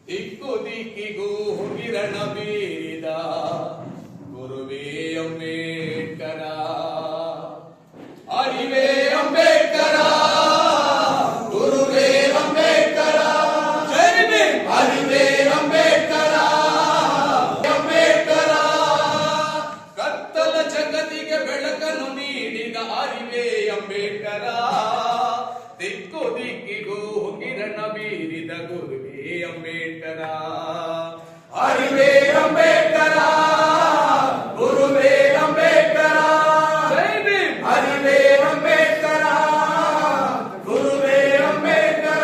ದಿಕ್ಕು ದಿಕ್ಕಿಗೂ ಕಿರಣ ಬೀರಿದ ಗುರುವೇ ಅಂಬೇಡ್ಕರ, ಅರಿವೇ ಅಂಬೇಡ್ಕರ, ಗುರುವೇ ಅಂಬೇಡ್ಕರ, ಜೈ ಭೀಮ್, ಅರಿವೇ ಅಂಬೇಡ್ಕರ, ಅಂಬೇಡ್ಕರ, ಕತ್ತಲ ಜಗತ್ತಿಗೆ ಬೆಳಕನ್ನು ನೀಡಿದ ಅರಿವೇ ಅಂಬೇಡ್ಕರ, ದಿಕ್ಕು ದಿಕ್ಕಿಗೂ ಕಿರಣ ಬೀರಿದ ಗುರುವೇ ಅಂಬೇಡ್ಕರ, ಅರಿವೇ ಅಂಬೇಡ್ಕರ, ಗುರುವೇ ಅಂಬೇಡ್ಕರ, ಜೈ ಭೀಮ್, ಅರಿವೇ ಅಂಬೇಡ್ಕರ, ಗುರುವೇ ಅಂಬೇಡ್ಕರ,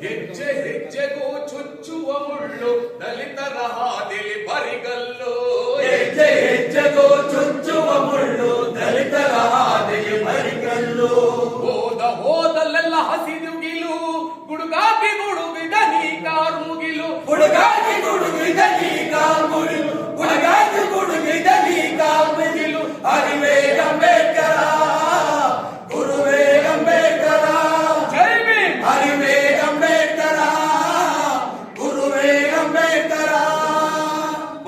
ಹೆಜ್ಜೆ ಹೆಜ್ಜೆಗೂ ಚುಚ್ಚುವ ಮುಳ್ಳು ದಲಿತರ ಹಾದಿಲಿ ಬರಿಗಲ್ಲು, ಹೆಜ್ಜೆ ಹೆಜ್ಜೆಗೂ ಚುಚ್ಚುವ ಮುಳ್ಳು ದಲಿತರ ಹಾದಿಲಿ ಬರಿಗಲ್ಲು, ಹೋದಲ್ಲೆಲ್ಲ ಹಸಿದುಗಿಲು ಗುಡುಗಾಕಿ ಗುಡುಗಿದ ನೀ ಕಾರ್ಮುಗಿಲು, ಗುಡುಗಾಕಿ ಗುಡುಗಿದ ನೀ ಕಾರ್ಮುಗಿಲು, ಗುಡುಗಾಕಿ ಗುಡುಗಿದ ನೀ ಕಾರ್ಮುಗಿಲು, ಅರಿವೇ ಅಂಬೇಡ್ಕರ, ಗುರುವೇ ಅಂಬೇಡ್ಕರ, ಜೈ ಭೀಮ್, ಅರಿವೇ ಅಂಬೇಡ್ಕರ, ಗುರುವೇ ಅಂಬೇಡ್ಕರ,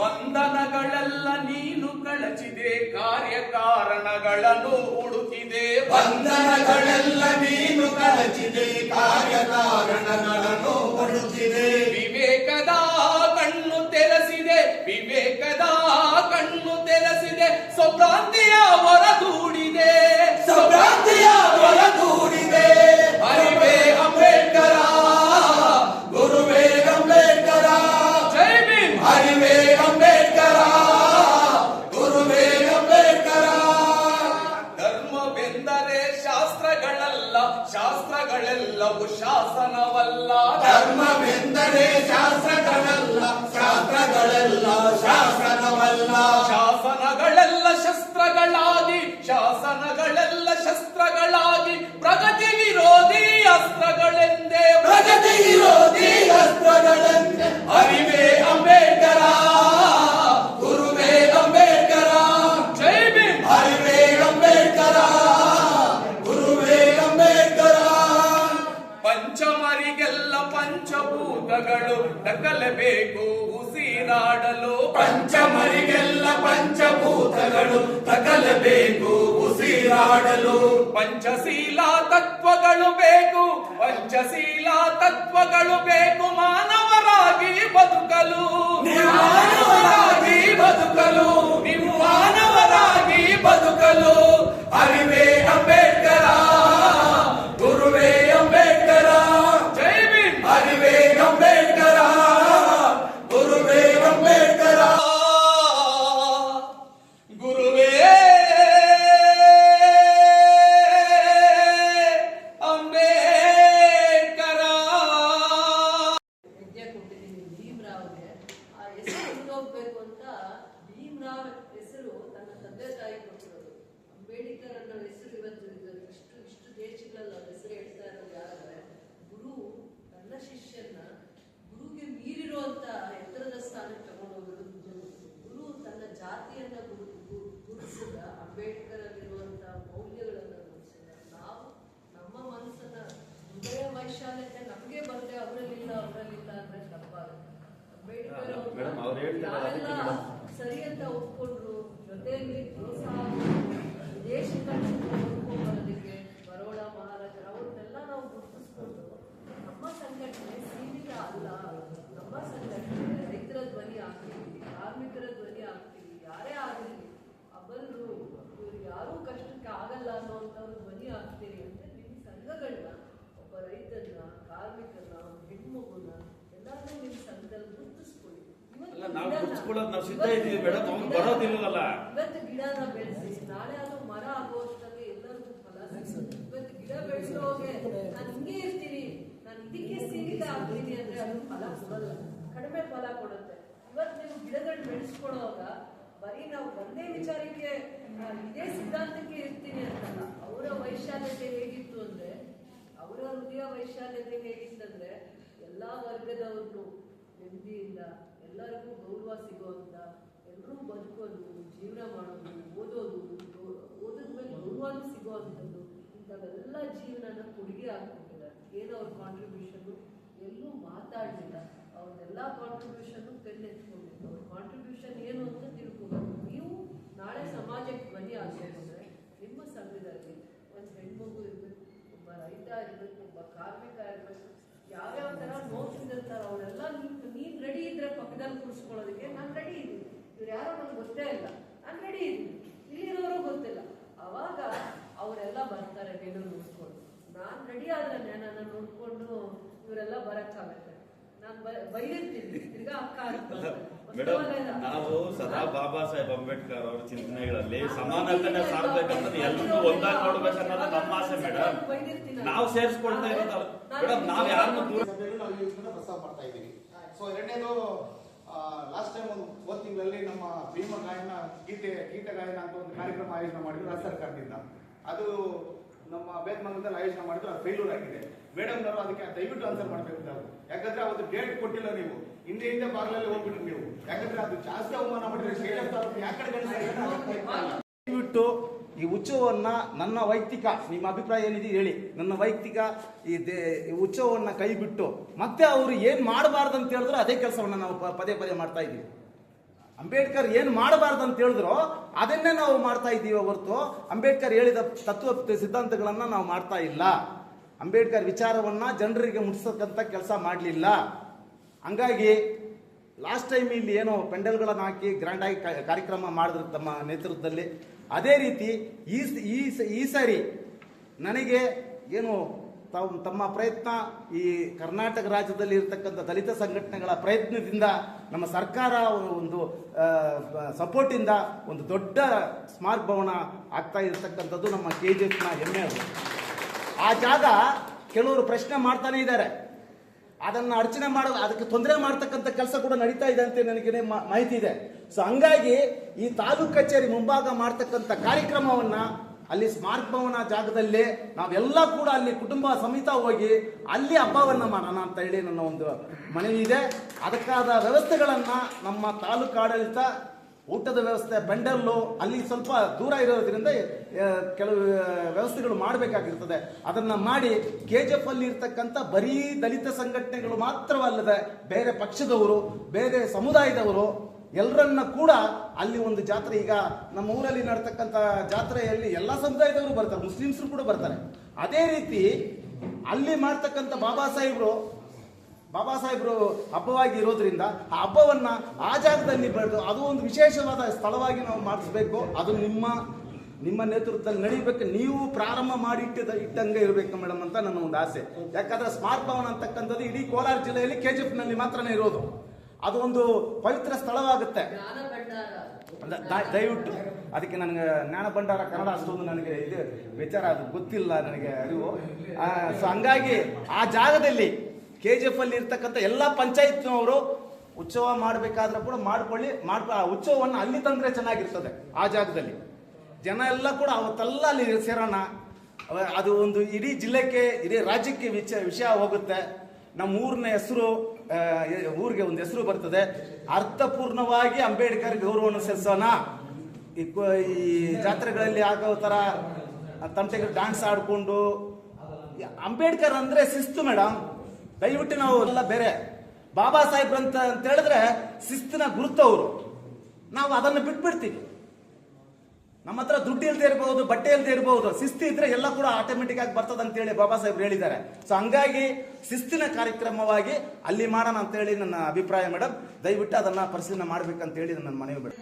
ಬಂಧನಗಳೆಲ್ಲ ನೀನು ಕಳಚಿದೆ ಕಾರ್ಯಕಾರಣಗಳನ್ನು ಹುಡುಕಿದೆ, ಬಂಧನಗಳೆಲ್ಲ ನೀನು ಕಳಚಿದೆ ಕಾರ್ಯಕಾರಣಗಳನ್ನು ಹುಡುಕಿದೆ, ವಿವೇಕದ ಕಣ್ಣು ತೆರೆಸಿದೆ, ವಿವೇಕದ ಕಣ್ಣು ತೆರೆಸಿದೆ, ಸ್ವಭ್ರಾಂತಿಯ ಹೊರದೂಡಿದೆ, ಸ್ವಭ್ರಾಂತಿಯ ಹೊರದೂಡಿದೆ, ಅರಿವೇ ಅಂಬೇಡ್ಕರ, ಗುರುವೇ ಅಂಬೇಡ್ಕರ, ಜೈ ಭೀಮ್, ಅರಿವೇ ಅಂಬೇಡ್ಕರ, ಗುರುವೇ ಅಂಬೇಡ್ಕರ, ಧರ್ಮವೆಂದರೆ ಶಾಸ್ತ್ರಗಳಲ್ಲ, ಶಾಸ್ತ್ರಗಳೆಲ್ಲವೂ ಶಾಸನವಲ್ಲ, ಧರ್ಮವೆಂದರೆ ಶಾಸ್ತ್ರಗಳಲ್ಲ, ಶಾಸ್ತ್ರಗಳೆಲ್ಲ ಶಾಸನವಲ್ಲ, ಶಾಸನಗಳೆಲ್ಲ ಶಸ್ತ್ರಗಳಾಗಿ, ಶಾಸನಗಳೆಲ್ಲ ಶಸ್ತ್ರಗಳಾಗಿ, ಪ್ರಗತಿ ವಿರೋಧಿ ಅಸ್ತ್ರಗಳೆಂದೇ, ಪ್ರಗತಿ ವಿರೋಧಿ ಅಸ್ತ್ರಗಳೆಂದೇ, ಅರಿವೇ ಅಂಬೇಡ್ಕರ, ಗುರುವೇ ಅಂಬೇಡ್ಕರ, ಜೈ ಭೀಮ್, ಅರಿವೇ ಅಂಬೇಡ್ಕರ, ಗುರುವೇ ಅಂಬೇಡ್ಕರ, ಪಂಚಮರಿಗೆಲ್ಲ ಪಂಚಭೂತಗಳು ತಗಲಬೇಕು ಉಸಿರಾಡಲು, ಪಂಚಮರಿಗೆಲ್ಲ ಪಂಚಭೂತಗಳು ತಗಲಬೇಕು ಉಸಿರಾಡಲು, ಪಂಚಶೀಲ ತತ್ವಗಳು ಬೇಕು, ಪಂಚಶೀಲ ತತ್ವಗಳು ಬೇಕು, ಮಾನವರಾಗಿ ಬದುಕಲು, ಮಾನವರಾಗಿ ಬದುಕಲು, ನೀವು ಮಾನವರಾಗಿ ಬದುಕಲು, ಅರಿವೇ ಅಂಬೇಡ್ಕರ, ಗುರುವೇ ಅಂಬೇಡ್ಕರ, ಜೈ ಭೀಮ್, ಅರಿವೇ ಅಂಬೇಡ್ಕರ, ಗುರುವೇ ಅಂಬೇಡ್ಕರ, ಗುರುವೇ ಅಂಬೇಡ್ಕರ. ಹೆಜ್ಜೆ ಕೊಟ್ಟಿದ್ದೀನಿ ಭೀಮ್ರಾವ್ಗೆ. ಆ ಹೆಸರು ಹೋಗ್ಬೇಕು ಅಂತ ಭೀಮ್ರಾವ್ ಹೆಸರು ತನ್ನ ತಂದೆ ತಾಯಿ ಕೊಟ್ಟಿರೋದು. ಅಂಬೇಡ್ಕರ್ ಅನ್ನೋ ಹೆಸರು ಇವತ್ತು ಇಷ್ಟು ದೇಶಗಳಲ್ಲಿ ಅವ್ರ ಹೆಸರು ಹೇಳ್ತಾ ಇರೋದು ಯಾರಂದ್ರೆ, ಗುರು ತನ್ನ ಶಿಷ್ಯನ ಗುರುಗೆ ಮೀರಿರುವಂತ ಎತ್ತರದ ಸ್ಥಾನಕ್ಕೆ ತಗೊಂಡೋಗಿರೋದು ಗುರು. ತನ್ನ ಜಾತಿಯನ್ನ ಗುರುಸಿದ, ಅಂಬೇಡ್ಕರ್ ಅಲ್ಲಿರುವಂತ ಮೌಲ್ಯಗಳನ್ನ ಗುರುಸಿದ. ನಾವು ನಮ್ಮ ಮನಸ್ಸನ್ನ ಹೃದಯ ವೈಶಾಲ್ಯತೆ ನಮಗೆ ಬಂದ್ರೆ ಅವರಲ್ಲಿಲ್ಲ ಅಂದ್ರೆ ತಪ್ಪಾಗುತ್ತೆ. ಅಂಬೇಡ್ಕರ್ ಯಾರೆಲ್ಲ ಸರಿ ಅಂತ ಒಪ್ಕೊಂಡ್ರು, ಜೊತೆಯಲ್ಲಿ ಪ್ರೋತ್ಸಾಹ ವಿದೇಶಕ್ಕೆ ಬರೋದಕ್ಕೆ ಬರೋಡ ಮಹಾರಾಜರು ಅವ್ರನ್ನೆಲ್ಲ ನಾವು ಗುರುತಿಸ್ಕೊಂಡು ನಮ್ಮ ಸಂಘಟನೆ ಸೀಮಿತ ಅಲ್ಲ. ನಮ್ಮ ಸಂಘಟನೆ ರೈತರ ಧ್ವನಿ ಆಗ್ತೀವಿ, ಕಾರ್ಮಿಕರ ಧ್ವನಿ ಆಗ್ತೀವಿ, ಯಾರೇ ಆಗಲಿ ಅಬಲ್ರು ಇವ್ರು ಯಾರೂ ಕಷ್ಟಕ್ಕೆ ಆಗಲ್ಲ ಅನ್ನೋಂಥವ್ರು ಧ್ವನಿ ಆಗ್ತೀರಿ ಅಂತ ನಿಮ್ಮ ಸಂಘಗಳನ್ನ, ಒಬ್ಬ ರೈತನ, ಕಾರ್ಮಿಕನ, ಹೆಣ್ಮಗುನ ಎಲ್ಲಾದ್ರೂ ನಿಮ್ಮ ಸಂಘದಲ್ಲಿ ಗುರುತಿಸ್ಕೊಳ್ಳಿ. ಇವತ್ತು ಗಿಡನ ಬೆಳೆಸಿ, ನಾಳೆ ಅದು ಮರ ಆಗುವಷ್ಟರಲ್ಲಿ ಎಲ್ಲರಿಗೂ ಫಲ ಸಿಗುತ್ತೆ. ಇವತ್ತು ಗಿಡ ಬೆಳೆಸೋಗೆ ನಾನು ಹಿಂಗೆ ಇರ್ತೀನಿ, ನಾನು ಇದಕ್ಕೆ ಸೀಮಿತ ಆಗ್ತೀನಿ ಅಂದ್ರೆ ಅದು ಫಲ ಕೊಡಲ್ಲ, ಕಡಿಮೆ ಫಲ ಕೊಡುತ್ತೆ. ಇವತ್ತು ನೀವು ಗಿಡಗಳು ಬೆಳೆಸ್ಕೊಳ್ಳೋವಾಗ ಬರೀ ನಾವು ಒಂದೇ ವಿಚಾರಕ್ಕೆ ಇದೇ ಸಿದ್ಧಾಂತಕ್ಕೆ ಇರ್ತೀನಿ ಅಂತಲ್ಲ. ಅವರ ವೈಶಾಲ್ಯತೆ ಹೇಗಿತ್ತು ಅಂದ್ರೆ, ಅವರ ಹೃದಯ ವೈಶಾಲ್ಯತೆ ಹೇಗಿತ್ತಂದ್ರೆ, ಎಲ್ಲಾ ವರ್ಗದವ್ರನ್ನು ನೆಮ್ಮದಿಯಿಂದ ಎಲ್ಲರಿಗೂ ಗೌರವ ಸಿಗುವಂತ, ಎಲ್ಲರೂ ಬದುಕೋದು, ಜೀವನ ಮಾಡೋದು, ಓದೋದು, ಓದಿದ್ಮೇಲೆ ಗೌರವನೂ ಸಿಗುವಂಥದ್ದು, ಇಂಥವೆಲ್ಲ ಜೀವನನ ಕೊಡುಗೆ ಹಾಕ್ಬಿಟ್ಟಿದ್ದಾರೆ. ಏನೋ ಅವ್ರ ಕಾಂಟ್ರಿಬ್ಯೂಷನ್ ಎಲ್ಲೂ ಮಾತಾಡಲಿಲ್ಲ. ಅವ್ರೆಲ್ಲ ಕಾಂಟ್ರಿಬ್ಯೂಷನ್ ತೆಗೆದುಕೊಂಡಿದ್ದು ಅವ್ರ ಕಾಂಟ್ರಿಬ್ಯೂಷನ್ ಏನು ಅಂತ ತಿಳ್ಕೊಬೇಕು. ನೀವು ನಾಳೆ ಸಮಾಜಕ್ಕೆ ಬಲಿ ಆಗಬೇಕಂದ್ರೆ ನಿಮ್ಮ ಸಂಘದಲ್ಲಿ ಒಂದು ಹೆಣ್ಮಗು ಇರಬೇಕು, ಒಬ್ಬ ರೈತ ಇರಬೇಕು, ಒಬ್ಬ ಕಾರ್ಮಿಕ ಇರಬೇಕು, ಯಾವ್ಯಾವ ಥರ ನೋಡ್ತಿರ್ತಾರೆ ಅವರೆಲ್ಲ ನೀನು ರೆಡಿ ಇದ್ರೆ ಪಕ್ಕದಲ್ಲಿ ಕೂರಿಸ್ಕೊಳ್ಳೋದಕ್ಕೆ ನಾನು ರೆಡಿ ಇದ್ದೀನಿ. ಇವ್ರು ಯಾರೋ ನನಗೆ ಗೊತ್ತೇ ಇಲ್ಲ, ನಾನು ರೆಡಿ ಇದ್ದೀನಿ, ಇಲ್ಲಿರೋರು ಗೊತ್ತಿಲ್ಲ. ಅವಾಗ ಅವರೆಲ್ಲ ಬರ್ತಾರೆ ಬೇಲೂರು ನೋಡ್ಕೊಂಡು. ನಾನು ರೆಡಿ ಆದ್ರೆ ನನ್ನ ನೋಡ್ಕೊಂಡು ಇವರೆಲ್ಲ ಬರಕ್ಕಾಗತ್ತೆ. ನಾನು ಬೈದಿರ್ತೀನಿ ತಿರ್ಗಾ ಅಕ್ಕ ಮೇಡಮ್, ನಾವು ಸದಾ ಬಾಬಾ ಸಾಹೇಬ್ ಅಂಬೇಡ್ಕರ್ ಅವರ ಚಿಂತನೆಗಳಲ್ಲಿ ಸಮಾನತೆನ ಸಾರ್ಬೇಕಂದ್ರೆ ಎಲ್ಲರೂ ಒಂದಾಗಿ ನೋಡ್ಬೇಕನ್ನೋದು ನಮ್ಮ ಆಸೆ ಮೇಡಮ್. ನಾವು ಸೇರಿಸ್ಕೊಳ್ತಾ ಇರೋದು ಮೇಡಮ್, ನಾವ್ ಯಾರನ್ನು ದೂರ ಪ್ರಸ್ತಾವ ಮಾಡ್ತಾ ಇದ್ದೀವಿ. ಸೊ ಎರಡನೇದು, ಲಾಸ್ಟ್ ಟೈಮ್ ಒಂದು ತಿಂಗಳಲ್ಲಿ ನಮ್ಮ ಭೀಮ ಗಾಯನ ಗೀತ ಗಾಯನ ಅಂತ ಒಂದು ಕಾರ್ಯಕ್ರಮ ಆಯೋಜನೆ ಮಾಡಿದ್ರು ರಾಜ್ಯ ಸರ್ಕಾರದಿಂದ. ಅದು ನಮ್ಮ ಬೇತ್ಮಂಗಲದಲ್ಲಿ ಆಯೋಜನೆ ಮಾಡಿದ್ರು, ಅದು ಫೇಲ್ಯೂರ್ ಆಗಿದೆ. ಮೇಡಮ್ನವರು ಅದಕ್ಕೆ ದಯವಿಟ್ಟು ಆನ್ಸರ್ ಮಾಡಬೇಕು ನಾವು. ಯಾಕಂದ್ರೆ ಅವತ್ತು ಡೇಟ್ ಕೊಟ್ಟಿಲ್ಲ, ನೀವು ಹಿಂದೆ ಬಾಗಿಲಲ್ಲಿ ಹೋಗ್ಬಿಟ್ರಿ ನೀವು. ಯಾಕಂದ್ರೆ ಅದು ಜಾಸ್ತಿ ಅವಮಾನ ಮಾಡಿದ್ರೆ ದಯವಿಟ್ಟು ಈ ಉತ್ಸವವನ್ನ ನನ್ನ ವೈಯಕ್ತಿಕ ನಿಮ್ಮ ಅಭಿಪ್ರಾಯ ಏನಿದೆ ಹೇಳಿ. ನನ್ನ ವೈಯಕ್ತಿಕ ಈ ಉತ್ಸವವನ್ನ ಕೈ ಬಿಟ್ಟು ಮತ್ತೆ ಅವರು ಏನ್ ಮಾಡಬಾರ್ದು ಅಂತ ಹೇಳಿದ್ರು ಅದೇ ಕೆಲಸವನ್ನ ನಾವು ಪದೇ ಪದೇ ಮಾಡ್ತಾ ಇದ್ದೀವಿ. ಅಂಬೇಡ್ಕರ್ ಏನು ಮಾಡಬಾರ್ದು ಅಂತ ಹೇಳಿದ್ರು ಅದನ್ನೇ ನಾವು ಮಾಡ್ತಾ ಇದ್ದೀವಿ ಹೊರತು ಅಂಬೇಡ್ಕರ್ ಹೇಳಿದ ತತ್ವ ಸಿದ್ಧಾಂತಗಳನ್ನ ನಾವು ಮಾಡ್ತಾ ಇಲ್ಲ. ಅಂಬೇಡ್ಕರ್ ವಿಚಾರವನ್ನ ಜನರಿಗೆ ಮುಟ್ಟಿಸತಕ್ಕಂಥ ಕೆಲಸ ಮಾಡಲಿಲ್ಲ. ಹಂಗಾಗಿ ಲಾಸ್ಟ್ ಟೈಮ್ ಇಲ್ಲಿ ಏನೋ ಪೆಂಡಲ್ಗಳನ್ನು ಹಾಕಿ ಗ್ರ್ಯಾಂಡ್ ಆಗಿ ಕಾರ್ಯಕ್ರಮ ಮಾಡಿದ್ರು ತಮ್ಮ ನೇತೃತ್ವದಲ್ಲಿ. ಅದೇ ರೀತಿ ಈ ಸಾರಿ ನನಗೆ ಏನು ತಮ್ಮ ಪ್ರಯತ್ನ, ಈ ಕರ್ನಾಟಕ ರಾಜ್ಯದಲ್ಲಿ ಇರತಕ್ಕಂಥ ದಲಿತ ಸಂಘಟನೆಗಳ ಪ್ರಯತ್ನದಿಂದ, ನಮ್ಮ ಸರ್ಕಾರ ಒಂದು ಸಪೋರ್ಟಿಂದ ಒಂದು ದೊಡ್ಡ ಸ್ಮಾರಕ ಭವನ ಆಗ್ತಾ ಇರತಕ್ಕಂಥದ್ದು ನಮ್ಮ KGFನ ಹೆಮ್ಮೆ. ಆ ಜಾಗ ಕೆಲವರು ಪ್ರಶ್ನೆ ಮಾಡ್ತಾನೆ ಇದ್ದಾರೆ, ಅದನ್ನು ಅರ್ಚನೆ ಮಾಡೋ ಅದಕ್ಕೆ ತೊಂದರೆ ಮಾಡ್ತಕ್ಕಂಥ ಕೆಲಸ ಕೂಡ ನಡೀತಾ ಇದೆ ಅಂತ ನನಗೆ ಮಾಹಿತಿ ಇದೆ. ಸೊ ಹಂಗಾಗಿ ಈ ತಾಲೂಕು ಕಚೇರಿ ಮುಂಭಾಗ ಮಾಡ್ತಕ್ಕಂಥ ಕಾರ್ಯಕ್ರಮವನ್ನ ಅಲ್ಲಿ ಸ್ಮಾರಕ ಭವನ ಜಾಗದಲ್ಲೇ ನಾವೆಲ್ಲ ಕೂಡ ಅಲ್ಲಿ ಕುಟುಂಬ ಸಮೇತ ಹೋಗಿ ಅಲ್ಲಿ ಹಬ್ಬವನ್ನ ಮಾಡೋಣ ಅಂತ ಹೇಳಿ ನನ್ನ ಒಂದು ಮನವಿ ಇದೆ. ಅದಕ್ಕಾದ ವ್ಯವಸ್ಥೆಗಳನ್ನ ನಮ್ಮ ತಾಲೂಕು ಆಡಳಿತ, ಊಟದ ವ್ಯವಸ್ಥೆ, ಪೆಂಡಲ್ಲು ಅಲ್ಲಿ ಸ್ವಲ್ಪ ದೂರ ಇರೋದ್ರಿಂದ ಕೆಲವು ವ್ಯವಸ್ಥೆಗಳು ಮಾಡಬೇಕಾಗಿರ್ತದೆ. ಅದನ್ನ ಮಾಡಿ KGF ಅಲ್ಲಿ ಇರ್ತಕ್ಕಂಥ ಬರೀ ದಲಿತ ಸಂಘಟನೆಗಳು ಮಾತ್ರವಲ್ಲದೆ ಬೇರೆ ಪಕ್ಷದವರು, ಬೇರೆ ಸಮುದಾಯದವರು ಎಲ್ಲರನ್ನ ಕೂಡ ಅಲ್ಲಿ ಒಂದು ಜಾತ್ರೆ, ಈಗ ನಮ್ಮ ಊರಲ್ಲಿ ನಡ್ತಕ್ಕಂಥ ಜಾತ್ರೆಯಲ್ಲಿ ಎಲ್ಲ ಸಮುದಾಯದವರು ಬರ್ತಾರೆ, ಮುಸ್ಲಿಮ್ಸರು ಕೂಡ ಬರ್ತಾರೆ. ಅದೇ ರೀತಿ ಅಲ್ಲಿ ಮಾಡ್ತಕ್ಕಂಥ ಬಾಬಾ ಸಾಹೇಬ್ರು ಹಬ್ಬವಾಗಿ ಇರೋದ್ರಿಂದ ಆ ಹಬ್ಬವನ್ನ ಆ ಜಾಗದಲ್ಲಿ ಬೆಳೆದು ಅದು ಒಂದು ವಿಶೇಷವಾದ ಸ್ಥಳವಾಗಿ ನಾವು ಮಾಡಿಸ್ಬೇಕು. ಅದು ನಿಮ್ಮ ನೇತೃತ್ವದಲ್ಲಿ ನಡೀಬೇಕು. ನೀವು ಪ್ರಾರಂಭ ಮಾಡಿ ಇಟ್ಟಂಗೆ ಇರಬೇಕು ಮೇಡಮ್ ಅಂತ ನನ್ನ ಒಂದು ಆಸೆ. ಯಾಕಂದ್ರೆ ಸ್ಮಾರಕ ಭವನ ಅಂತಕ್ಕಂಥದ್ದು ಇಡೀ ಕೋಲಾರ ಜಿಲ್ಲೆಯಲ್ಲಿ KGF ನಲ್ಲಿ ಮಾತ್ರನೇ ಇರೋದು. ಅದು ಒಂದು ಪವಿತ್ರ ಸ್ಥಳವಾಗುತ್ತೆ. ದಯವಿಟ್ಟು ಅದಕ್ಕೆ ನನಗೆ ಜ್ಞಾನ ಭಂಡಾರ ಕನ್ನಡ ಅಷ್ಟೊಂದು ನನಗೆ ಇದು ವಿಚಾರ ಅದು ಗೊತ್ತಿಲ್ಲ, ನನಗೆ ಅರಿವು. ಸೊ ಹಂಗಾಗಿ ಆ ಜಾಗದಲ್ಲಿ KGF ಅಲ್ಲಿ ಇರ್ತಕ್ಕಂಥ ಎಲ್ಲ ಪಂಚಾಯತ್ನವರು ಉತ್ಸವ ಮಾಡಬೇಕಾದ್ರೆ ಕೂಡ ಉತ್ಸವವನ್ನು ಅಲ್ಲಿ ತಂದ್ರೆ ಚೆನ್ನಾಗಿರ್ತದೆ. ಆ ಜಾಗದಲ್ಲಿ ಜನ ಎಲ್ಲ ಕೂಡ ಅವತ್ತೆಲ್ಲ ಅಲ್ಲಿ ಸೇರೋಣ. ಅದು ಒಂದು ಇಡೀ ಜಿಲ್ಲೆಗೆ, ಇಡೀ ರಾಜ್ಯಕ್ಕೆ ವಿಷಯ ಹೋಗುತ್ತೆ. ನಮ್ಮ ಊರಿನ ಹೆಸರು, ಊರಿಗೆ ಒಂದು ಹೆಸರು ಬರ್ತದೆ. ಅರ್ಥಪೂರ್ಣವಾಗಿ ಅಂಬೇಡ್ಕರ್ ಗೌರವವನ್ನು ಸಲ್ಲಿಸೋಣ. ಈ ಜಾತ್ರೆಗಳಲ್ಲಿ ಆಗೋ ತರ ತಮಟೆಗೆ ಡ್ಯಾನ್ಸ್ ಆಡ್ಕೊಂಡು, ಅಂಬೇಡ್ಕರ್ ಅಂದ್ರೆ ಶಿಸ್ತು ಮೇಡಮ್. ದಯವಿಟ್ಟು ನಾವು ಎಲ್ಲ ಬೇರೆ ಬಾಬಾ ಸಾಹೇಬ್ರು ಅಂತ ಹೇಳಿದ್ರೆ ಶಿಸ್ತಿನ ಗುರುತವರು, ನಾವು ಅದನ್ನು ಬಿಟ್ಬಿಡ್ತೀವಿ. ನಮ್ಮ ಹತ್ರ ದುಡ್ಡು ಇಲ್ಲದೆ ಇರಬಹುದು, ಬಟ್ಟೆ ಇಲ್ಲದೆ ಇರಬಹುದು, ಶಿಸ್ತು ಇದ್ರೆ ಎಲ್ಲ ಕೂಡ ಆಟೋಮೆಟಿಕ್ ಆಗಿ ಬರ್ತದೆ ಅಂತ ಹೇಳಿ ಬಾಬಾ ಸಾಹೇಬ್ರು ಹೇಳಿದ್ದಾರೆ. ಸೊ ಹಂಗಾಗಿ ಶಿಸ್ತಿನ ಕಾರ್ಯಕ್ರಮವಾಗಿ ಅಲ್ಲಿ ಮಾಡೋಣ ಅಂತ ಹೇಳಿ ನನ್ನ ಅಭಿಪ್ರಾಯ ಮೇಡಮ್. ದಯವಿಟ್ಟು ಅದನ್ನ ಪರಿಶೀಲನೆ ಮಾಡ್ಬೇಕಂತ ಹೇಳಿ ನನ್ನ ಮನವಿ ಮೇಡಮ್.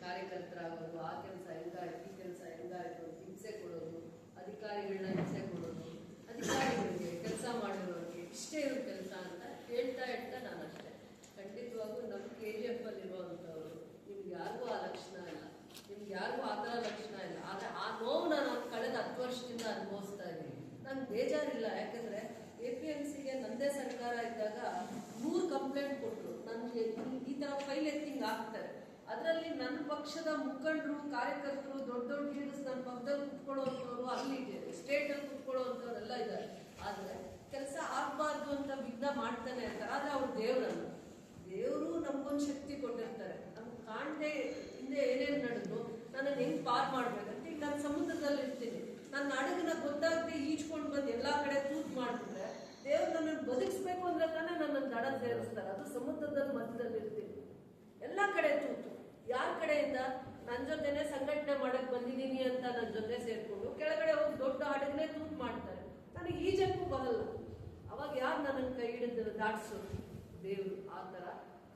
ಕಾರ್ಯಕರ್ತರಾಗೋದು, ಆ ಕೆಲಸ ಹೆಂಗಾಯ್ತು, ಈ ಕೆಲಸ ಹೆಂಗಾಯ್ತು, ಹಿಂಸೆ ಕೊಡೋದು, ಅಧಿಕಾರಿಗಳನ್ನ ಹಿಂಸೆ ಕೊಡೋದು, ಅಧಿಕಾರಿಗಳಿಗೆ ಕೆಲಸ ಮಾಡಿರೋರಿಗೆ ಇಷ್ಟೇ ಇರೋ ಕೆಲಸ ಅಂತ ಹೇಳ್ತಾ ನಾನು ಅಷ್ಟೇ. ಖಂಡಿತವಾಗೂ ನಮ್ಮ KGF ಅಲ್ಲಿರುವಂಥವ್ರು ನಿಮ್ಗೆ ಯಾರಿಗೂ ಆ ಲಕ್ಷಣ ಇಲ್ಲ, ನಿಮ್ಗೆ ಯಾರಿಗೂ ಆ ಥರ ಲಕ್ಷಣ ಇಲ್ಲ. ಆದರೆ ಆ ನೋವು ನಾನು ಕಳೆದ 10 ವರ್ಷದಿಂದ ಅನುಭವಿಸ್ತಾ ಇದ್ದೀನಿ. ನಂಗೆ ಬೇಜಾರಿಲ್ಲ, ಯಾಕಂದ್ರೆ APMCಗೆ ನಂದೇ ಸರ್ಕಾರ ಇದ್ದಾಗ 100 ಕಂಪ್ಲೇಂಟ್ ಕೊಟ್ಟರು. ನನಗೆ ಈ ಥರ ಫೈಲ್ ಎತ್ತಿಂಗ್ ಆಗ್ತಾರೆ. ಅದರಲ್ಲಿ ನನ್ನ ಪಕ್ಷದ ಮುಖಂಡರು, ಕಾರ್ಯಕರ್ತರು, ದೊಡ್ಡ ಲೀಡರ್ಸ್ ನನ್ನ ಪಕ್ಕದಲ್ಲಿ ಕುತ್ಕೊಳ್ಳೋವಂಥವ್ರು, ಅಲ್ಲಿ ಸ್ಟೇಟಲ್ಲಿ ಕುತ್ಕೊಳ್ಳೋವಂಥವ್ರೆಲ್ಲ ಇದ್ದಾರೆ. ಆದರೆ ಕೆಲಸ ಆಗಬಾರ್ದು ಅಂತ ವಿಘ್ನ ಮಾಡ್ತಾನೆ ಅಂತ. ಆದರೆ ಅವ್ರು ದೇವರು ನಮ್ಗೊಂದು ಶಕ್ತಿ ಕೊಟ್ಟಿರ್ತಾರೆ. ನಮ್ಗೆ ಕಾಣದೆ ಹಿಂದೆ ಏನೇನು ನಡೆದು ನನ್ನನ್ನು ಹೆಂಗೆ ಪಾರ್ ಮಾಡ್ಬೇಕಂತ. ಈಗ ನಾನು ಸಮುದ್ರದಲ್ಲಿ ಇರ್ತೀನಿ, ನನ್ನ ಹಡಗನ್ನ ಗೊತ್ತಾಗದೆ ಈಜ್ಕೊಂಡು ಬಂದು ಎಲ್ಲ ಕಡೆ ತೂತು ಮಾಡಿಬಿಟ್ರೆ ದೇವ್ರು ನನ್ನನ್ನು ಬದುಕಿಸ್ಬೇಕು ಅಂದ್ರೆ ತಾನೇ ನನ್ನನ್ನು ದಡ ಸಮುದ್ರದಲ್ಲಿ ಮಧ್ಯದಲ್ಲಿ ಇರ್ತೀನಿ. ಎಲ್ಲ ಕಡೆ ತೂತು. ಯಾರ ಕಡೆಯಿಂದ? ನನ್ನ ಜೊತೆನೆ ಸಂಘಟನೆ ಮಾಡಕ್ ಬಂದಿದ್ದೀನಿ ಅಂತ ನನ್ನ ಜೊತೆ ಸೇರ್ಕೊಂಡು ಕೆಳಗಡೆ ಹೋಗಿ ದೊಡ್ಡ ಹಡಗನೆ ತೂತು ಮಾಡ್ತಾರೆ. ನನಗೆ ಈಜಕ್ಕೂ ಬರಲ್ಲ. ಅವಾಗ ಯಾರು ನನ್ನ ಕೈ ಹಿಡಿದು ದಾಟ್ಸೋದು? ದೇವ್ರು. ಆ ಥರ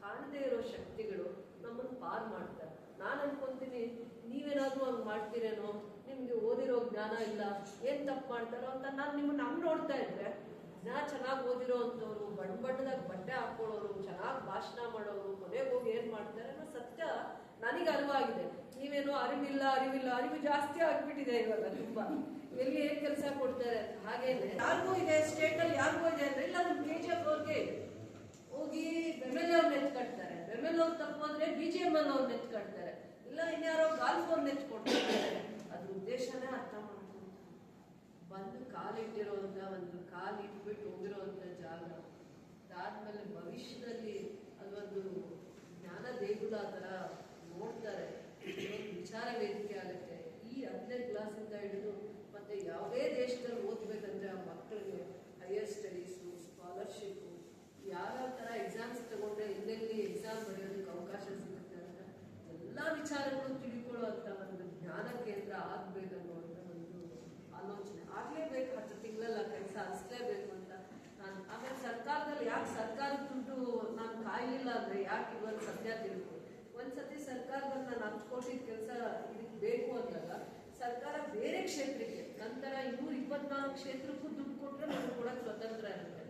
ಕಾಣದೇ ಇರೋ ಶಕ್ತಿಗಳು ನಮ್ಮನ್ನು ಪಾರ್ ಮಾಡ್ತಾರೆ. ನಾನು ಅನ್ಕೊಂತೀನಿ ನೀವೇನಾದ್ರೂ ಹಂಗೆ ಮಾಡ್ತೀರೇನೋ, ನಿಮ್ಗೆ ಓದಿರೋ ಜ್ಞಾನ ಇಲ್ಲ, ಏನ್ ತಪ್ಪು ಮಾಡ್ತಾರೋ ಅಂತ. ನಾನು ನಿಮ್ಮನ್ನ ಹಂಗೆ ನೋಡ್ತಾ ಇದ್ರೆ ಚೆನ್ನಾಗಿ ಓದಿರೋ ಅಂಥವ್ರು, ಬಣ್ಣದಾಗ ಬಟ್ಟೆ ಹಾಕೊಳ್ಳೋರು, ಚೆನ್ನಾಗಿ ಭಾಷಣ ಮಾಡೋರು, ಕೊನೆಗೆ ಹೋಗಿ ಏನ್ ಮಾಡ್ತಾರೆ ಅನ್ನೋ ಸತ್ಯ ನನಗೆ ಅರಿವಾಗಿದೆ. ನೀವೇನೋ ಅರಿವು ಜಾಸ್ತಿ ಆಗ್ಬಿಟ್ಟಿದೆ ಇವಾಗ ತುಂಬಾ. ಎಲ್ಲಿ ಏನ್ ಕೆಲಸ ಕೊಡ್ತಾರೆ ಹಾಗೇನೆ ಯಾರಿಗೂ ಇದೆ, ಸ್ಟೇಟ್ ಅಲ್ಲಿ ಯಾರಿಗೂ ಇದೆ ಅಂದ್ರೆ ಇಲ್ಲ ನಮ್ಮ KGF ಅವ್ರಿಗೆ ಹೋಗಿ ಬೆಮೆಲ್ ಅವ್ರು ನೆಚ್ಕಟ್ತಾರೆ. ಬೆಮೆಲ್ ಅವ್ರು ತಪ್ಪು ಅಂದ್ರೆ BGML ಅವ್ರು ನೆಚ್ಕಟ್ತಾರೆ. ಇಲ್ಲ ಇನ್ಯಾರೋ ಗಾಲ್ಫ್ ಅವ್ರು ನೆಚ್ಕೊಡ್ತಾರೆ. ಅದ್ರ ಉದ್ದೇಶನೇ ಅರ್ಥ ಮಾಡ್ಕೊಂಡು ಬಂದು ಕಾಲಿಟ್ಟಿರೋಂಥ ಒಂದು ಕಾಲಿಟ್ಬಿಟ್ಟು ಹೋಗಿರೋಂಥ ಜಾಗ ಅದಾದ್ಮೇಲೆ ಭವಿಷ್ಯದಲ್ಲಿ ಅದೊಂದು ಜ್ಞಾನ ದೇಗುಲ ಥರ ನೋಡ್ತಾರೆ. ವಿಚಾರ ವೇದಿಕೆ ಆಗುತ್ತೆ. ಈ 10ನೇ ಕ್ಲಾಸಿಂದ ಹಿಡಿದು ಮತ್ತೆ ಯಾವುದೇ ದೇಶದಲ್ಲಿ ಓದ್ಬೇಕಂದ್ರೆ ಆ ಮಕ್ಕಳಿಗೆ ಹೈಯರ್ ಸ್ಟಡೀಸು, ಸ್ಕಾಲರ್ಶಿಪ್ಪು, ಯಾವ್ಯಾವ ಥರ ಎಕ್ಸಾಮ್ಸ್ ತಗೊಂಡ್ರೆ ಎಲ್ಲೆಲ್ಲಿ ಎಕ್ಸಾಮ್ ಬರೆಯೋದಕ್ಕೆ ಅವಕಾಶ ಸಿಗುತ್ತೆ ಅಂತ ಎಲ್ಲ ವಿಚಾರಗಳು ತಿಳ್ಕೊಳ್ಳುವಂಥ ಒಂದು ಜ್ಞಾನ ಕೇಂದ್ರ ಆಗ್ಬೇಕನ್ನೋಂಥ ಒಂದು ಆಲೋಚನೆ. ಆಗಲೇಬೇಕು, 10 ತಿಂಗಳಲ್ಲ ಕೆಲಸ ಹರಿಸಲೇಬೇಕು ಅಂತ ನಾನು. ಆಮೇಲೆ ಸರ್ಕಾರದಲ್ಲಿ ಯಾಕೆ ಸರ್ಕಾರದ ದುಡ್ಡು ನಾನು ಕಾಯಲಿಲ್ಲ ಅಂದರೆ ಯಾಕೆ ಇವತ್ತು ಸದ್ಯ ತಿಳ್ಕೊಂಡು ಒಂದ್ಸತಿ ಸರ್ಕಾರದಲ್ಲಿ ನಾನು 10 ಕೋಟಿ ಕೆಲಸ ಇದಕ್ಕೆ ಬೇಕು ಅಂದಾಗ ಸರ್ಕಾರ ಬೇರೆ ಕ್ಷೇತ್ರಕ್ಕೆ ನಂತರ 224 ಕ್ಷೇತ್ರಕ್ಕೂ ದುಡ್ಡು ಕೊಟ್ಟರೆ ನನಗೆ ಕೊಡೋಕ್ಕೆ ಸ್ವತಂತ್ರ ಇರುತ್ತೆ.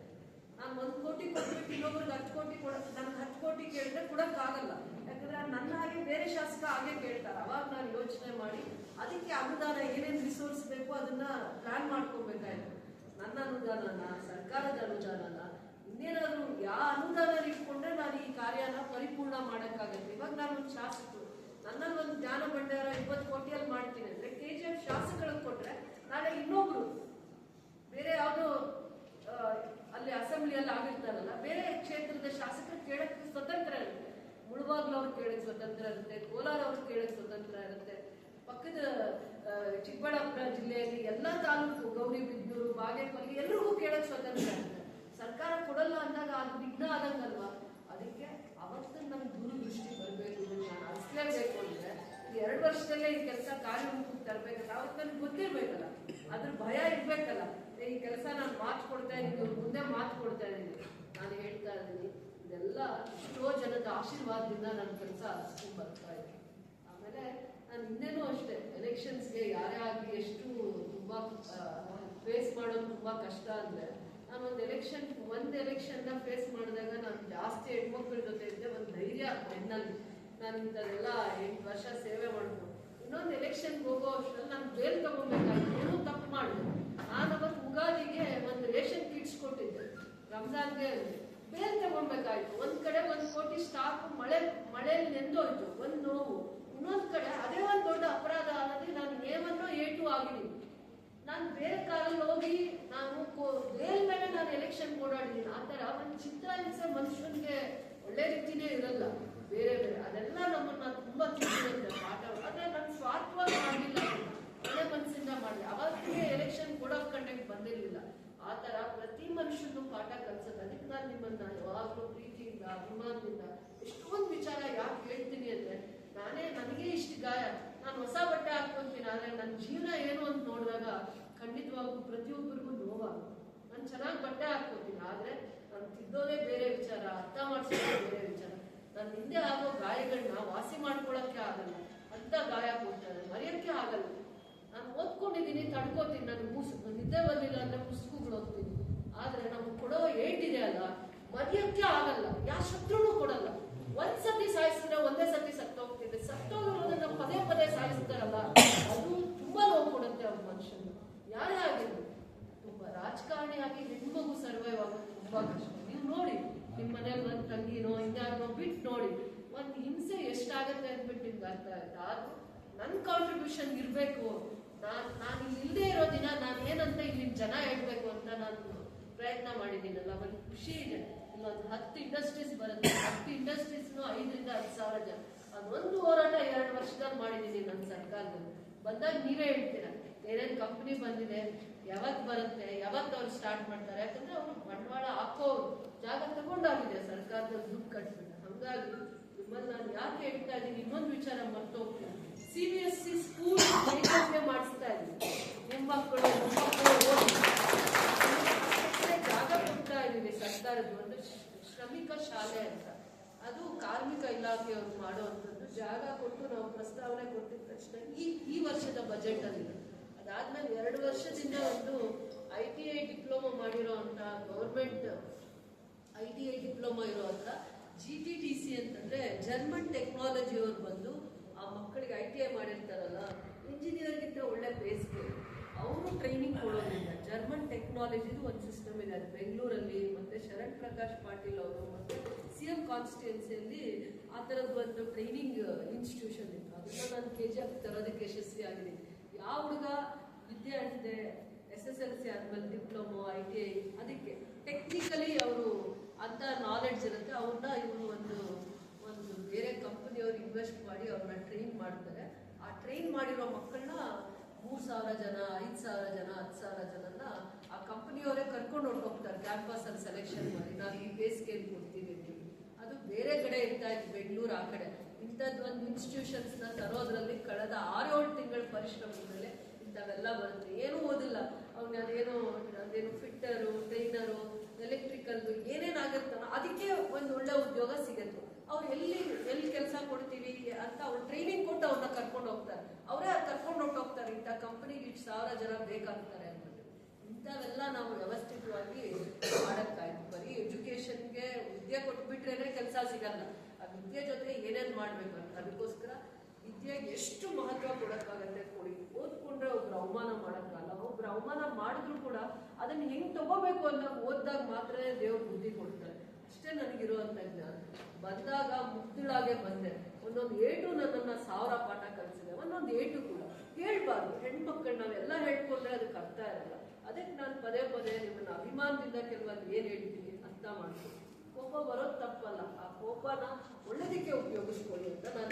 ನಾನು 1 ಕೋಟಿ ಕೊಟ್ಬಿಟ್ಟು ಇನ್ನೊಬ್ರಿಗೆ 10 ಕೋಟಿ ಕೊಡೋದು, ನನಗೆ 10 ಕೋಟಿ ಕೇಳಿದ್ರೆ ಕೊಡೋಕ್ಕಾಗಲ್ಲ. ಯಾಕಂದ್ರೆ ನನ್ನ ಹಾಗೆ ಬೇರೆ ಶಾಸಕ ಹಾಗೆ ಕೇಳ್ತಾರೆ. ಅವಾಗ ನಾನು ಯೋಚನೆ ಮಾಡಿ ಅದಕ್ಕೆ ಅನುದಾನ ಏನೇನು ರಿಸೋರ್ಸ್ ಬೇಕು ಅದನ್ನ ಪ್ಲಾನ್ ಮಾಡ್ಕೊಬೇಕಾಯ್ತು. ನನ್ನ ಅನುದಾನನ, ಸರ್ಕಾರದ ಅನುದಾನನ, ಇನ್ನೇನಾದ್ರೂ ಯಾವ ಅನುದಾನ ಇಟ್ಕೊಂಡ್ರೆ ನಾನು ಈ ಕಾರ್ಯನ ಪರಿಪೂರ್ಣ ಮಾಡೋಕ್ಕಾಗತ್ತೆ. ಇವಾಗ ನಾನು ಒಂದು ಶಾಸಕರು, ನನ್ನಲ್ಲಿ ಒಂದು ಜ್ಞಾನ ಭಂಡಾರ 20 ಕೋಟಿಯಲ್ಲಿ ಮಾಡ್ತೀನಿ ಅಂದ್ರೆ KGF ಶಾಸಕರಿಗೆ ಕೊಟ್ರೆ ನಾಳೆ ಇನ್ನೊಬ್ರು ಬೇರೆ ಯಾವುದೋ ಅಲ್ಲಿ ಅಸೆಂಬ್ಲಿಯಲ್ಲಿ ಆಗಿರ್ತಾರಲ್ಲ ಬೇರೆ ಕ್ಷೇತ್ರದ ಶಾಸಕರು ಕೇಳಕ್ಕೆ ಸ್ವತಂತ್ರ ಇರುತ್ತೆ. ಮುಳಬಾಗ್ಲು ಅವ್ರು ಕೇಳಕ್ಕೆ ಸ್ವತಂತ್ರ ಇರುತ್ತೆ, ಕೋಲಾರ ಅವ್ರು ಕೇಳಕ್ಕೆ ಸ್ವತಂತ್ರ ಇರುತ್ತೆ. ಪಕ್ಕದ ಚಿಕ್ಕಬಳ್ಳಾಪುರ ಜಿಲ್ಲೆಯಲ್ಲಿ ಎಲ್ಲ ತಾಲೂಕು, ಗೌರಿಬಿದನೂರು, ಬಾಗೇಪಲ್ಲಿ ಎಲ್ರಿಗೂ ಕೇಳಕ್ಕೆ ಸ್ವತಂತ್ರ ಇರುತ್ತೆ. ಸರ್ಕಾರ ಕೊಡಲ್ಲ ಅಂದಾಗ ಅದು ವಿಘ್ನ ಆದಂಗಲ್ವಾ? ಅದಕ್ಕೆ ಅವತ್ತು ನಮ್ಗೆ ದೂರದೃಷ್ಟಿ ಬರಬೇಕು, ನಾನು ಹರಿಸಲೇಬೇಕು ಅಂದ್ರೆ 2 ವರ್ಷದಲ್ಲೇ ಈ ಕೆಲಸ ಕಾರ್ಯರೂಪಕ್ಕೆ ತರಬೇಕಲ್ಲ. ಅವತ್ತು ನನಗೆ ಗೊತ್ತಿರ್ಬೇಕಲ್ಲ, ಅದ್ರ ಭಯ ಇರ್ಬೇಕಲ್ಲ. ಈ ಕೆಲಸ ನಾನು ಮಾತು ಕೊಡ್ತಾ ಇದ್ದೀನಿ, ಮುಂದೆ ಮಾತು ಕೊಡ್ತಾ ಇದ್ದೀನಿ. ನಾನು ಹೇಳ್ತಾ ಇದ್ದೀನಿ ಇದೆಲ್ಲ ಎಷ್ಟೋ ಜನದ ಆಶೀರ್ವಾದದಿಂದ ನನ್ನ ಕೆಲಸ ಹರಿಸ್ಕೊಂಡು ಬರ್ತಾ ಇದೆ. ಆಮೇಲೆ ನಾನು ಇನ್ನೇನು ಅಷ್ಟೇ, ಎಲೆಕ್ಷನ್ಸ್ಗೆ ಯಾರೇ ಆಗಲಿ ಎಷ್ಟು ತುಂಬಾ ಫೇಸ್ ಮಾಡೋದು ತುಂಬಾ ಕಷ್ಟ ಅಂದ್ರೆ ನಾನು ಒಂದು ಎಲೆಕ್ಷನ್ನ ಫೇಸ್ ಮಾಡಿದಾಗ ನಾನು ಜಾಸ್ತಿ ಹೆಣ್ಮಕ್ಳ ಜೊತೆ ಇದ್ದೆ. ಒಂದು ಧೈರ್ಯ ಬೆನ್ನಲ್ಲಿ ನಾನು ಇಂಥದ್ದೆಲ್ಲ 8 ವರ್ಷ ಸೇವೆ ಮಾಡ್ಬೋದು. ಇನ್ನೊಂದು ಎಲೆಕ್ಷನ್ಗೆ ಹೋಗೋ ಅಷ್ಟರಲ್ಲಿ ನಾನು ಬೇಲ್ ತಗೋಬೇಕಾಗಿ ಏನೂ ತಪ್ಪು ಮಾಡಿದೆ. ನಾನು ಅವತ್ತು ಉಗಾದಿಗೆ ಒಂದು ರೇಷನ್ ಕಿಟ್ಸ್ ಕೊಟ್ಟಿದ್ದೆ, ರಂಜಾನ್ಗೆ ಬೇಲ್ ತಗೊಳ್ಬೇಕಾಯ್ತು. ಒಂದ್ ಕಡೆ 1 ಕೋಟಿ ಸ್ಟಾಕ್ ಮಳೆಯಲ್ಲಿ ನೆಂದೋಯ್ತು, ಒಂದು ನೋವು. ಇನ್ನೊಂದ್ ಕಡೆ ಅದೇ ಒಂದು ದೊಡ್ಡ ಅಪರಾಧ ಅನ್ನೋದೇ ನಾನು ಏಮನ್ನೋ ಏಟು ಆಗಿದ್ದೀನಿ. ನಾನು ಬೇರೆ ಕಾಲಲ್ಲಿ ಹೋಗಿ ನಾನು ಬೇಲ್ ಮೇಲೆ ನಾನು ಎಲೆಕ್ಷನ್ ಓಡಾಡಿದ್ದೀನಿ. ಆ ಥರ ಒಂದು ಚಿತ್ರ ಹಿಂಸೆ ಮನುಷ್ಯನಿಗೆ ಒಳ್ಳೆ ರೀತಿನೇ ಇರಲ್ಲ. ಬೇರೆ ಅದೆಲ್ಲ ನಮ್ಮನ್ನ ತುಂಬಾ ತಿಳ್ಕೊಳ್ಳುತ್ತೆ ಪಾಠ. ಆದ್ರೆ ನಾನು ಸ್ವಾರ್ಥವಾಗಿ ಮಾಡಲಿಲ್ಲ, ಒಳ್ಳೆ ಮನಸ್ಸಿಂದ ಮಾಡಲಿ. ಅವಾಗಿಗೆ ಎಲೆಕ್ಷನ್ ಕೊಡೋಕ್ ಕಂಡಕ್ಟ್ ಬಂದಿರಲಿಲ್ಲ. ಆ ಥರ ಪ್ರತಿ ಮನುಷ್ಯನು ಪಾಠ ಕಲಿಸೋದು. ಅದಕ್ಕೆ ನಾನು ನಿಮ್ಮನ್ನ ಯಾವಾಗಲೂ ಪ್ರೀತಿಯಿಂದ, ಅಭಿಮಾನದಿಂದ ಎಷ್ಟೊಂದು ವಿಚಾರ ಯಾಕೆ ಹೇಳ್ತೀನಿ ಅಂದ್ರೆ ನನಗೆ ಇಷ್ಟು ಗಾಯ, ನಾನು ಹೊಸ ಬಟ್ಟೆ ಹಾಕೊಂತೀನಿ, ಆದ್ರೆ ನನ್ನ ಜೀವನ ಏನು ಅಂತ ನೋಡಿದಾಗ ಖಂಡಿತವಾಗೂ ಪ್ರತಿಯೊಬ್ಬರಿಗೂ ನೋವಾಗುತ್ತೆ. ನಾನು ಚೆನ್ನಾಗಿ ಬಟ್ಟೆ ಹಾಕೋತೀನಿ, ಆದ್ರೆ ನಾನು ತಿದ್ದೋದೇ ಬೇರೆ ವಿಚಾರ, ಅರ್ಥ ಮಾಡಿಸೋದೇ ಬೇರೆ ವಿಚಾರ. ನನ್ನ ಹಿಂದೆ ಆಗೋ ಗಾಯಗಳನ್ನ ವಾಸಿ ಮಾಡ್ಕೊಳಕ್ಕೆ ಆಗಲ್ಲ, ಅಂತ ಗಾಯ ಕೊಡ್ತಾರೆ, ಮರೆಯೋಕ್ಕೆ ಆಗಲ್ಲ. ನಾನು ಓದ್ಕೊಂಡಿದ್ದೀನಿ, ತಡ್ಕೋತೀನಿ, ನನಗೆ ನಿದ್ದೆ ಬಂದಿಲ್ಲ ಅಂದ್ರೆ ಪುಸ್ತಕಗಳು ಓದ್ತೀನಿ. ಆದ್ರೆ ನಮ್ಗೆ ಕೊಡೋ ಏಟಿದೆ ಅಲ್ಲ, ಮರೆಯೋಕ್ಕೆ ಆಗಲ್ಲ, ಯಾವ ಶತ್ರುನು ಕೊಡಲ್ಲ. ಒಂದ್ಸತಿ ಸಾಯಿಸಿದ್ರೆ ಒಂದೇ ಸತಿ ಸತ್ತೋಗ್ತಿದೆ. ಸತ್ತೋಗಿರೋದನ್ನ ಪದೇ ಪದೇ ಸಾಯಿಸ್ತಾರಲ್ಲ, ಅದು ತುಂಬಾ ನೋವು ಕೊಡುತ್ತೆ ಅವ್ರ ಮನುಷ್ಯನು. ಯಾರೇ ಆಗಿದ್ರು ತುಂಬಾ ರಾಜಕಾರಣಿಯಾಗಿ ಹೆಣ್ಮಗು ಸರ್ವೈವ್ ಆಗೋದು ತುಂಬಾ ಕಷ್ಟ. ನೀವು ನೋಡಿ, ನಿಮ್ಮ ಮನೇಲಿ ಒಂದು ತಂಗಿನೋ ಇನ್ಯಾರನೋ ಬಿಟ್ಟು ನೋಡಿ, ಒಂದು ಹಿಂಸೆ ಎಷ್ಟಾಗತ್ತೆ ಅಂದ್ಬಿಟ್ಟು ನಿಮ್ಗೆ ಅರ್ಥ ಆಗುತ್ತೆ. ಆದ್ರೂ ನನ್ನ ಕಾಂಟ್ರಿಬ್ಯೂಷನ್ ಇರಬೇಕು. ನಾನು ಇಲ್ಲಿ ಇಲ್ಲದೆ ಇರೋ ದಿನ ನಾನು ಏನಂತ ಇಲ್ಲಿ ಜನ ಹೇಳ್ಬೇಕು ಅಂತ ನಾನು ಪ್ರಯತ್ನ ಮಾಡಿದ್ದೀನಲ್ಲ, ಒಂದು ಖುಷಿ ಇದೆ. ಇಲ್ಲೊಂದು 10 ಇಂಡಸ್ಟ್ರೀಸ್ ಬರುತ್ತೆ, 10 ಇಂಡಸ್ಟ್ರೀಸ್ನು 5 ರಿಂದ 10 ಸಾವಿರ ಜನ. ಅದೊಂದು ಹೋರಾಟ 2 ವರ್ಷದಲ್ಲಿ ಮಾಡಿದ್ದೀನಿ ನನ್ನ ಸರ್ಕಾರದಲ್ಲಿ. ಬಂದಾಗ ನೀವೇ ಹೇಳ್ತೀರಾ ಏನೇನು ಕಂಪ್ನಿ ಬಂದಿದೆ, ಯಾವತ್ತು ಬರುತ್ತೆ, ಯಾವತ್ತು ಅವ್ರು ಸ್ಟಾರ್ಟ್ ಮಾಡ್ತಾರೆ. ಯಾಕಂದ್ರೆ ಅವ್ರು ಬಂಡವಾಳ ಹಾಕೋ ಜಾಗ ತಗೊಂಡಾಗಿದೆ ಸರ್ಕಾರದ ದುಡ್ಡು ಕಟ್ಬಿಟ್ಟ. ಹಂಗಾಗಿ ನಿಮ್ಮಲ್ಲಿ ನಾನು ಯಾಕೆ ಹೇಳ್ತಾ ಇದ್ದೀನಿ, ಇನ್ನೊಂದು ವಿಚಾರ ಮರ್ತು ಹೋಗ್ತೀನಿ. CBSE ಸ್ಕೂಲ್ ಮಾಡಿಸ್ತಾ ಇದ್ದೀನಿ. ನಿಮ್ಮ ಮಕ್ಕಳು ಓದಿ ಜಾಗ ಕೊಡ್ತಾ ಇದೀವಿ. ಸರ್ಕಾರದ ಒಂದು ಶ್ರಮಿಕ ಶಾಲೆ ಅಂತ, ಅದು ಕಾರ್ಮಿಕ ಇಲಾಖೆಯವರು ಮಾಡುವಂಥದ್ದು. ಜಾಗ ಕೊಟ್ಟು ನಾವು ಪ್ರಸ್ತಾವನೆ ಕೊಟ್ಟಿದ ತಕ್ಷಣ ಈ ವರ್ಷದ ಬಜೆಟ್ ಅಲ್ಲಿ, ಅದಾದ್ಮೇಲೆ 2 ವರ್ಷದಿಂದ ಒಂದು ITI ಡಿಪ್ಲೊಮಾ ಮಾಡಿರೋ ಅಂತ, ಗೌರ್ಮೆಂಟ್ ITI ಡಿಪ್ಲೊಮಾ ಇರುವಂತ GTTC ಅಂತಂದ್ರೆ ಜರ್ಮನ್ ಟೆಕ್ನಾಲಜಿ ಅವ್ರು ಬಂದು ಆ ಮಕ್ಕಳಿಗೆ ITI ಮಾಡಿರ್ತಾರಲ್ಲ, ಇಂಜಿನಿಯರ್ಗಿಂತ ಒಳ್ಳೆ ಬೇಸ್ಗೆ ಅವರು ಟ್ರೈನಿಂಗ್ ಕೊಡೋದ್ರಿಂದ ಜರ್ಮನ್ ಟೆಕ್ನಾಲಜಿದು ಒಂದು ಸಿಸ್ಟಮ್ ಇದೆ. ಅದು ಬೆಂಗಳೂರಲ್ಲಿ, ಮತ್ತೆ ಶರಣ್ ಪ್ರಕಾಶ್ ಪಾಟೀಲ್ ಅವರು ಮತ್ತೆ CM ಕಾನ್ಸ್ಟಿಟ್ಯೂನ್ಸಿಯಲ್ಲಿ ಆ ಥರದ್ದು ಒಂದು ಟ್ರೈನಿಂಗ್ ಇನ್ಸ್ಟಿಟ್ಯೂಷನ್ ಇತ್ತು. ಅದನ್ನ ನಾನು KGF ತರೋದಕ್ಕೆ ಯಶಸ್ವಿ ಆಗಿದ್ದೀನಿ. ಯಾವ ಹುಡುಗ ವಿದ್ಯೆ ಅಂತಿದೆ SSLC ಆದ್ಮೇಲೆ ಡಿಪ್ಲೊಮೊ ITI, ಅದಕ್ಕೆ ಟೆಕ್ನಿಕಲಿ ಅವರು ಅಂತ ನಾಲೆಡ್ಜ್ ಇರುತ್ತೆ, ಅವ್ರನ್ನ ಇವರು ಒಂದು ಬೇರೆ ಕಂಪನಿಯವರು ಇನ್ವೆಸ್ಟ್ ಮಾಡಿ ಅವ್ರನ್ನ ಟ್ರೈನ್ ಮಾಡ್ತಾರೆ. ಆ ಟ್ರೈನ್ ಮಾಡಿರೋ ಮಕ್ಕಳನ್ನ 3,000 ಜನ, 5,000 ಜನ, 10,000 ಜನನ ಆ ಕಂಪನಿಯವರೇ ಕರ್ಕೊಂಡು ಹೊರಟೋಗ್ತಾರೆ. ಕ್ಯಾಂಪಸ್ ಅಲ್ಲಿ ಸೆಲೆಕ್ಷನ್ ಮಾಡಿ ನಾವು ಈ ಪೇ ಸ್ಕೇಲ್ ಕೊಡ್ತೀವಿ ಅಂತ. ಅದು ಬೇರೆ ಕಡೆ ಇರ್ತಾ ಇತ್ತು, ಬೆಂಗಳೂರು ಆ ಕಡೆ. ಇಂಥದ್ದು ಒಂದು ಇನ್ಸ್ಟಿಟ್ಯೂಷನ್ಸ್ ನ ತರೋದ್ರಲ್ಲಿ ಕಳೆದ 6-7 ತಿಂಗಳ ಪರಿಶ್ರಮದ ಮೇಲೆ ಇಂಥವೆಲ್ಲ ಬರುತ್ತೆ. ಏನೂ ಓದಿಲ್ಲ ಅವ್ನಿಗೆ, ಅದೇನು ಫಿಟ್ಟರು, ಟ್ರೈನರು, ಎಲೆಕ್ಟ್ರಿಕಲ್ ಏನೇನಾಗಿರ್ತಾನೋ ಅದಕ್ಕೆ ಒಂದು ಒಳ್ಳೆ ಉದ್ಯೋಗ ಸಿಗುತ್ತೆ. ಅವ್ರು ಎಲ್ಲಿ ಕೆಲಸ ಕೊಡ್ತೀವಿ ಅಂತ ಅವ್ರು ಟ್ರೈನಿಂಗ್ ಕೊಟ್ಟು ಅವ್ರನ್ನ ಕರ್ಕೊಂಡು ಹೋಗ್ತಾರೆ. ಅವರೇ ಕರ್ಕೊಂಡು ಹೊರಟೋಗ್ತಾರೆ. ಇಂಥ ಕಂಪನಿಗೆ 1,000 ಜನ ಬೇಕಾಗ್ತಾರೆ ಅನ್ನೋದು. ಇಂಥವೆಲ್ಲ ನಾವು ವ್ಯವಸ್ಥಿತವಾಗಿ ಮಾಡಕ್ಕಾಯ್ತು. ಬರೀ ಎಜುಕೇಶನ್ಗೆ ವಿದ್ಯೆ ಕೊಟ್ಬಿಟ್ರೇನೆ ಕೆಲಸ ಸಿಗಲ್ಲ. ಆ ವಿದ್ಯೆ ಜೊತೆ ಏನೇನ್ ಮಾಡ್ಬೇಕು ಅಂತ, ಅದಕ್ಕೋಸ್ಕರ ವಿದ್ಯೆಗೆ ಎಷ್ಟು ಮಹತ್ವ ಕೊಡಕ್ಕಾಗತ್ತೆ ಕೊಡಿ. ಓದ್ಕೊಂಡ್ರೆ ಒಬ್ರು ಅವಮಾನ ಮಾಡಕ್ಕಾಗಲ್ಲ. ಒಬ್ರು ಅವಮಾನ ಮಾಡಿದ್ರು ಕೂಡ ಅದನ್ನ ಹೆಂಗ್ ತಗೋಬೇಕು ಅಂತ ಓದ್ದಾಗ ಮಾತ್ರ ದೇವ್ರ ಬುದ್ಧಿ ಕೊಡ್ತಾರೆ. ಅಷ್ಟೇ ನನಗಿರುವಂತ ಜ್ಞಾನ. ಬಂದಾಗ ಮುಗ್ಧಳಾಗೆ ಬಂದೆ. ಒಂದೊಂದು ಏಟು ನನ್ನನ್ನ 1000 ಪಾಠ ಕಲಿಸಿದೆ. ಒಂದೊಂದು ಏಟು ಕೂಡ ಹೇಳ್ಬಾರ್ದು. ಹೆಣ್ಮಕ್ಳು ನಾವೆಲ್ಲ ಹೇಳ್ಕೊಂಡ್ರೆ ಅದಕ್ಕೆ ಅರ್ಥ ಇರಲ್ಲ. ಅದಕ್ಕೆ ನಾನು ಪದೇ ನಿಮ್ಮನ್ನ ಅಭಿಮಾನದಿಂದ ಕೆಲವೊಂದು ಏನ್ ಹೇಳ್ತೀನಿ ಅರ್ಥ ಮಾಡ್ತೀನಿ. ಕೋಪ ಬರೋದು ತಪ್ಪಲ್ಲ, ಆ ಕೋಪನ ಒಳ್ಳೆದಕ್ಕೆ ಉಪಯೋಗಿಸ್ಕೊಳ್ಳಿ ಅಂತ ನಾನು